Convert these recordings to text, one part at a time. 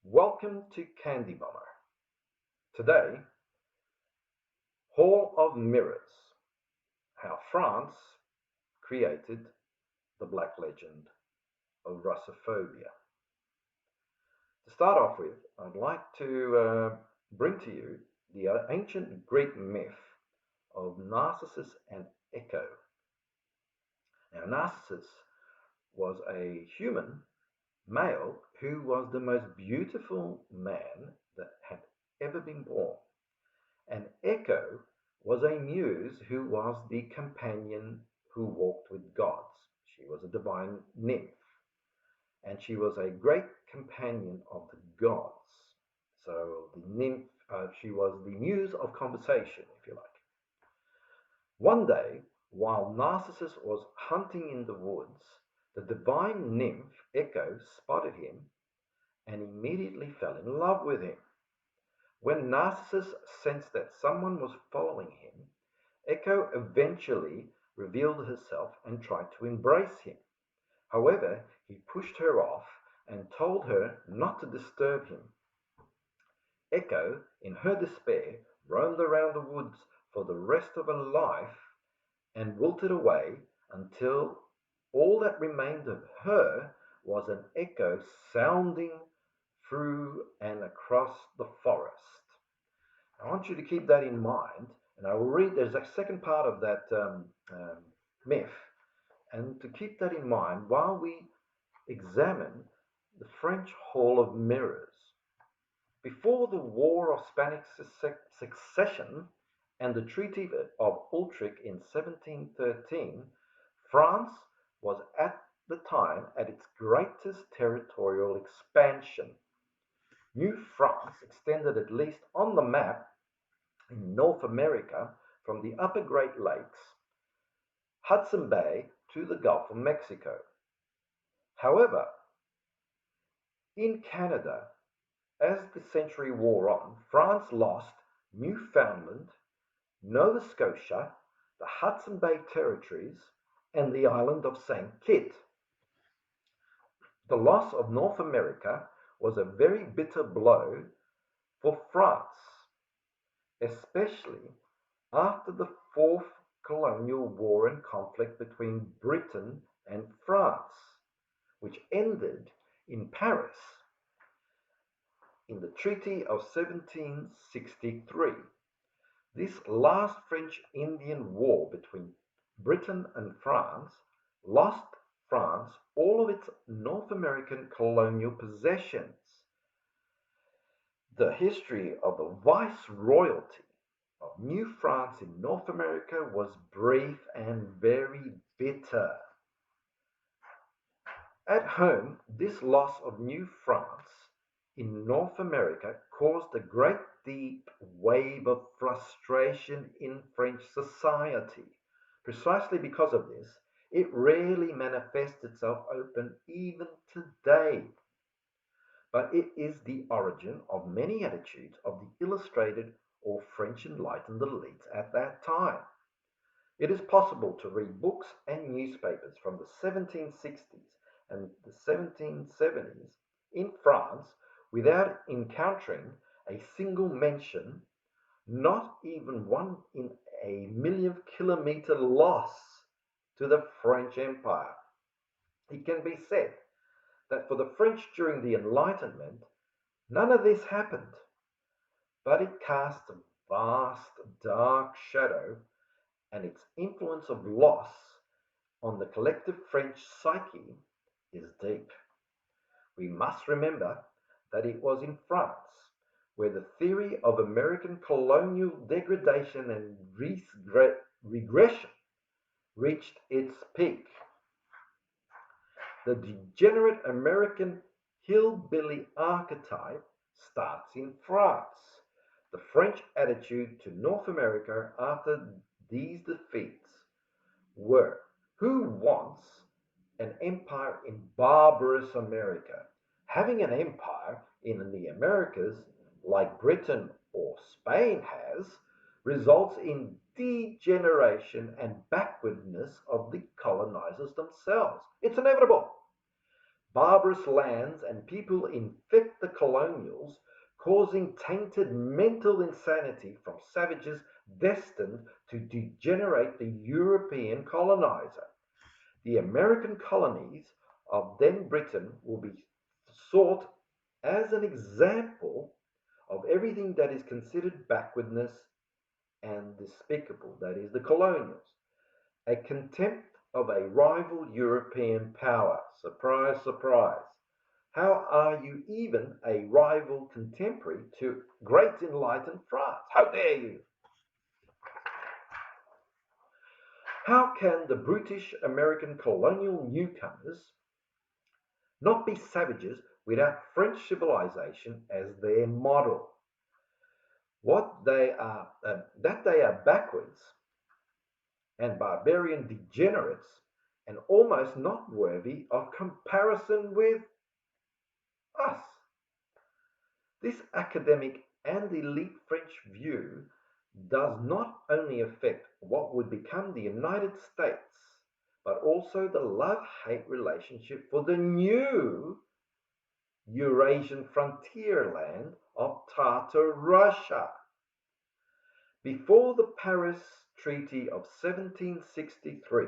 Welcome to Candy Bomber. Today, Hall of Mirrors, how France created the black legend of Russophobia. To start off with, I'd like to bring to you the ancient Greek myth of Narcissus and Echo. Now, Narcissus was a human male who was the most beautiful man that had ever been born. And Echo was a muse who was the companion who walked with gods. She was a divine nymph, and she was a great companion of the gods. So the nymph, she was the muse of conversation, if you like. One day, while Narcissus was hunting in the woods, the divine nymph Echo spotted him and immediately fell in love with him. When Narcissus sensed that someone was following him, Echo eventually revealed herself and tried to embrace him. However, he pushed her off and told her not to disturb him. Echo, in her despair, roamed around the woods for the rest of her life and wilted away until all that remained of her was an echo sounding through and across the forest. I want you to keep that in mind, and I will read. There's a second part of that myth, and to keep that in mind while we examine the French Hall of Mirrors. Before the War of Spanish Succession and the Treaty of Utrecht in 1713, France was at the time at its greatest territorial expansion. New France extended, at least on the map, in North America from the upper Great Lakes, Hudson Bay to the Gulf of Mexico. However, in Canada, as the century wore on, France lost Newfoundland, Nova Scotia, the Hudson Bay Territories, and the island of St. Kitts. The loss of North America was a very bitter blow for France, especially after the Fourth Colonial War and conflict between Britain and France, which ended in Paris in the Treaty of 1763. This last French-Indian War between Britain and France lost France all of its North American colonial possessions. The history of the viceroyalty of New France in North America was brief and very bitter. At home, this loss of New France in North America caused a great deep wave of frustration in French society. Precisely because of this, it rarely manifests itself open even today. But it is the origin of many attitudes of the illustrated or French enlightened elites at that time. It is possible to read books and newspapers from the 1760s and the 1770s in France without encountering a single mention, not even one in a millionth kilometer loss to the French Empire. It can be said that for the French during the Enlightenment, none of this happened, but it casts a vast dark shadow, and its influence of loss on the collective French psyche is deep. We must remember that it was in France where the theory of American colonial degradation and regression reached its peak. The degenerate American hillbilly archetype starts in France. The French attitude to North America after these defeats were, who wants an empire in barbarous America? Having an empire in the Americas, like Britain or Spain has, results in degeneration and backwardness of the colonizers themselves. It's inevitable. Barbarous lands and people infect the colonials, causing tainted mental insanity from savages destined to degenerate the European colonizer. The American colonies of then Britain will be sought as an example of everything that is considered backwardness and despicable, that is, the colonials. A contempt of a rival European power. Surprise, surprise. How are you even a rival contemporary to great enlightened France? How dare you? How can the brutish American colonial newcomers not be savages without French civilization as their model? That they are backwards and barbarian degenerates and almost not worthy of comparison with us. This academic and elite French view does not only affect what would become the United States, but also the love-hate relationship for the new Eurasian frontier land of Tartar Russia. Before the Paris Treaty of 1763,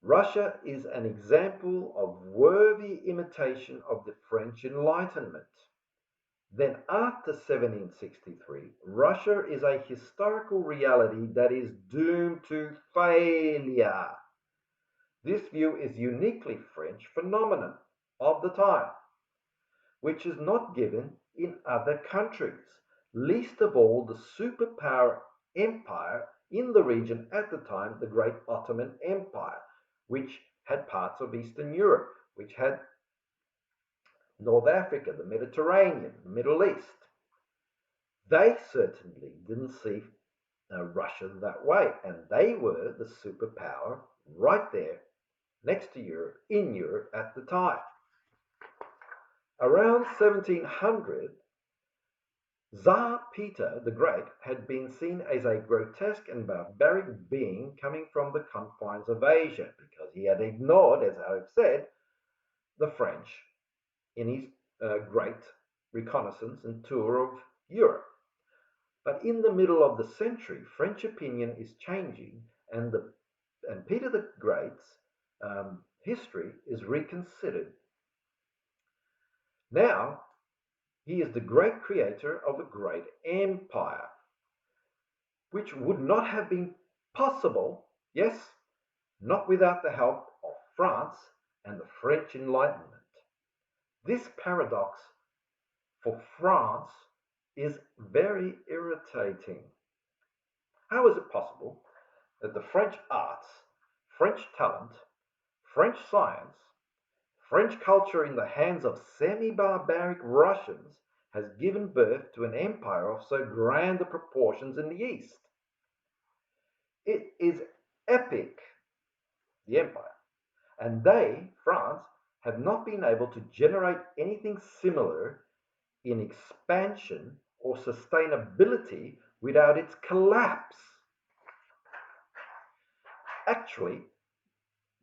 Russia is an example of worthy imitation of the French Enlightenment. Then after 1763, Russia is a historical reality that is doomed to failure. This view is uniquely French phenomenon of the time, which is not given in other countries, least of all the superpower empire in the region at the time, the Great Ottoman Empire, which had parts of Eastern Europe, which had North Africa, the Mediterranean, the Middle East. They certainly didn't see Russia that way, and they were the superpower right there next to Europe, in Europe at the time. Around 1700, Tsar Peter the Great had been seen as a grotesque and barbaric being coming from the confines of Asia because he had ignored, as I've said, the French in his great reconnaissance and tour of Europe. But in the middle of the century, French opinion is changing, and Peter the Great's history is reconsidered. Now, he is the great creator of a great empire, which would not have been possible, yes, not without the help of France and the French Enlightenment. This paradox for France is very irritating. How is it possible that the French arts, French talent, French science, French culture in the hands of semi-barbaric Russians has given birth to an empire of so grand proportions in the East? It is epic, the empire, and they, France, have not been able to generate anything similar in expansion or sustainability without its collapse. Actually,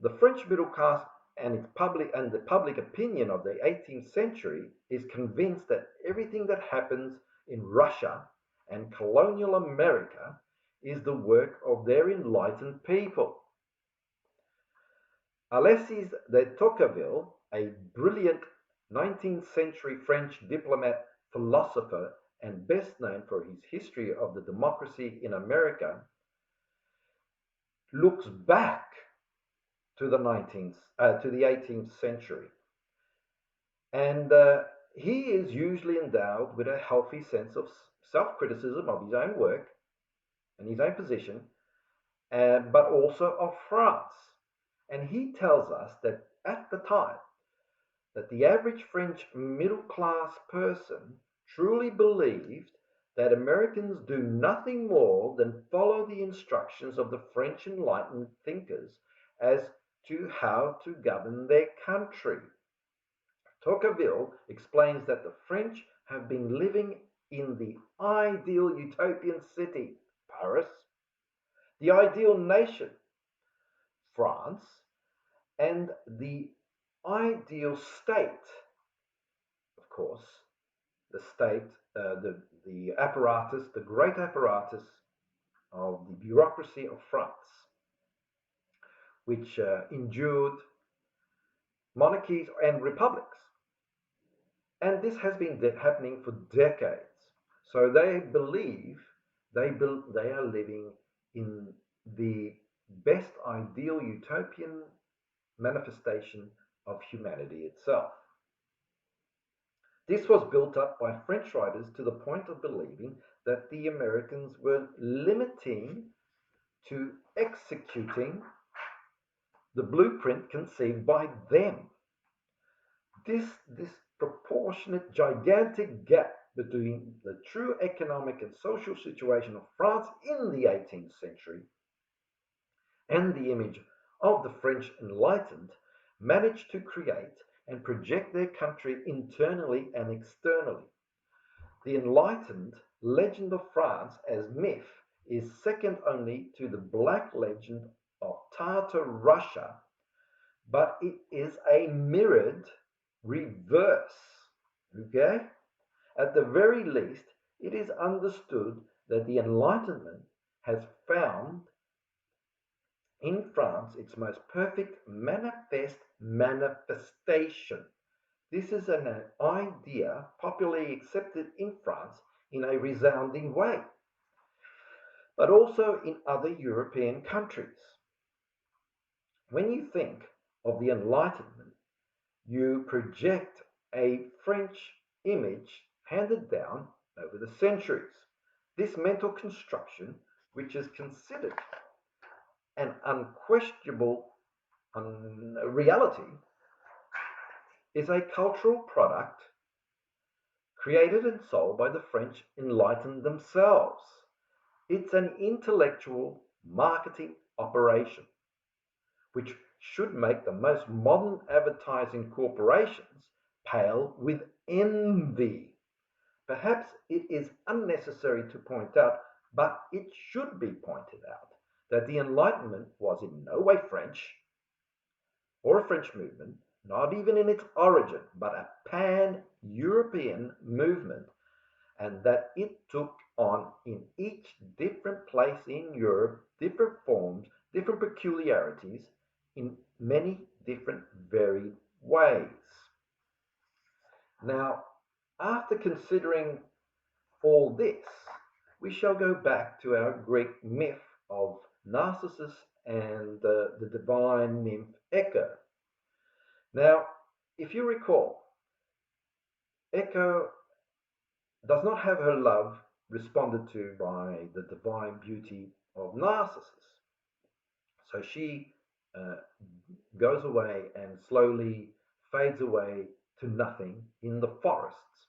the French middle class and the public opinion of the 18th century is convinced that everything that happens in Russia and colonial America is the work of their enlightened people. Alexis de Tocqueville, a brilliant 19th century French diplomat, philosopher, and best known for his history of the democracy in America, looks back to the 18th century, and he is usually endowed with a healthy sense of self-criticism of his own work and his own position, but also of France. And he tells us that at the time, that the average French middle-class person truly believed that Americans do nothing more than follow the instructions of the French Enlightened thinkers as to how to govern their country. Tocqueville explains that the French have been living in the ideal utopian city, Paris, the ideal nation, France, and the ideal state, of course, the state, the apparatus, the great apparatus of the bureaucracy of France, which endured monarchies and republics. And this has been happening for decades. So they believe they are living in the best ideal utopian manifestation of humanity itself. This was built up by French writers to the point of believing that the Americans were limiting to executing the blueprint conceived by them. This disproportionate, gigantic gap between the true economic and social situation of France in the 18th century and the image of the French Enlightened managed to create and project their country internally and externally. The Enlightened legend of France as myth is second only to the black legend of Tartar Russia, but it is a mirrored reverse. Okay? At the very least, it is understood that the Enlightenment has found in France its most perfect manifestation. This is an idea popularly accepted in France in a resounding way, but also in other European countries. When you think of the Enlightenment, you project a French image handed down over the centuries. This mental construction, which is considered an unquestionable reality, is a cultural product created and sold by the French Enlightened themselves. It's an intellectual marketing operation, which should make the most modern advertising corporations pale with envy. Perhaps it is unnecessary to point out, but it should be pointed out, that the Enlightenment was in no way French or a French movement, not even in its origin, but a pan-European movement, and that it took on in each different place in Europe different forms, different peculiarities, in many different varied ways. Now, after considering all this, we shall go back to our Greek myth of Narcissus and the divine nymph Echo. Now, if you recall, Echo does not have her love responded to by the divine beauty of Narcissus. So she goes away and slowly fades away to nothing in the forests.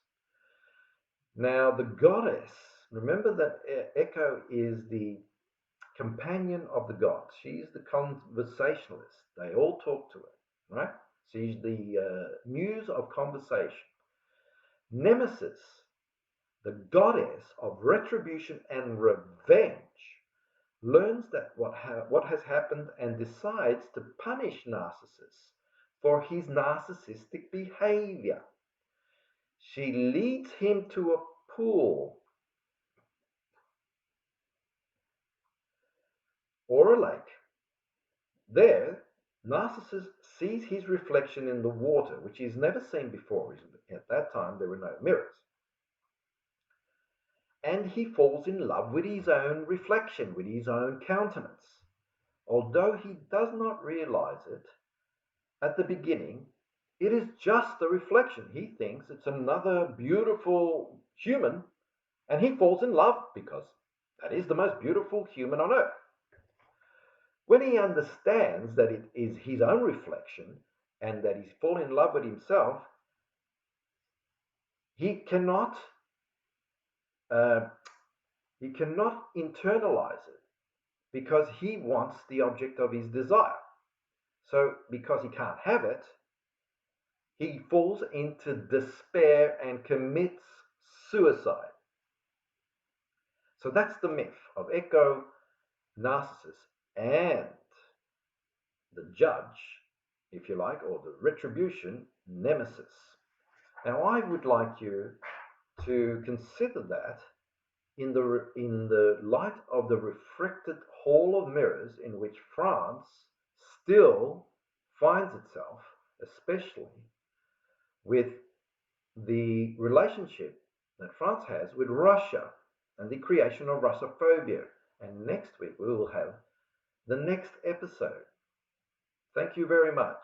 Now, the goddess, remember that Echo is the companion of the gods. She's the conversationalist. They all talk to her, right? She's the muse of conversation. Nemesis, the goddess of retribution and revenge, learns that what has happened and decides to punish Narcissus for his narcissistic behavior. She leads him to a pool or a lake. There, Narcissus sees his reflection in the water, which he's never seen before. At that time, there were no mirrors. And he falls in love with his own reflection, with his own countenance. Although he does not realize it at the beginning, it is just a reflection. He thinks it's another beautiful human, and he falls in love because that is the most beautiful human on earth. When he understands that it is his own reflection and that he's fallen in love with himself, he cannot internalize it because he wants the object of his desire. So because he can't have it, he falls into despair and commits suicide. So that's the myth of Echo, Narcissus, and the judge, if you like, or the retribution, Nemesis. Now, I would like you to consider that in the light of the refracted hall of mirrors in which France still finds itself, especially with the relationship that France has with Russia and the creation of Russophobia. And next week we will have the next episode. Thank you very much.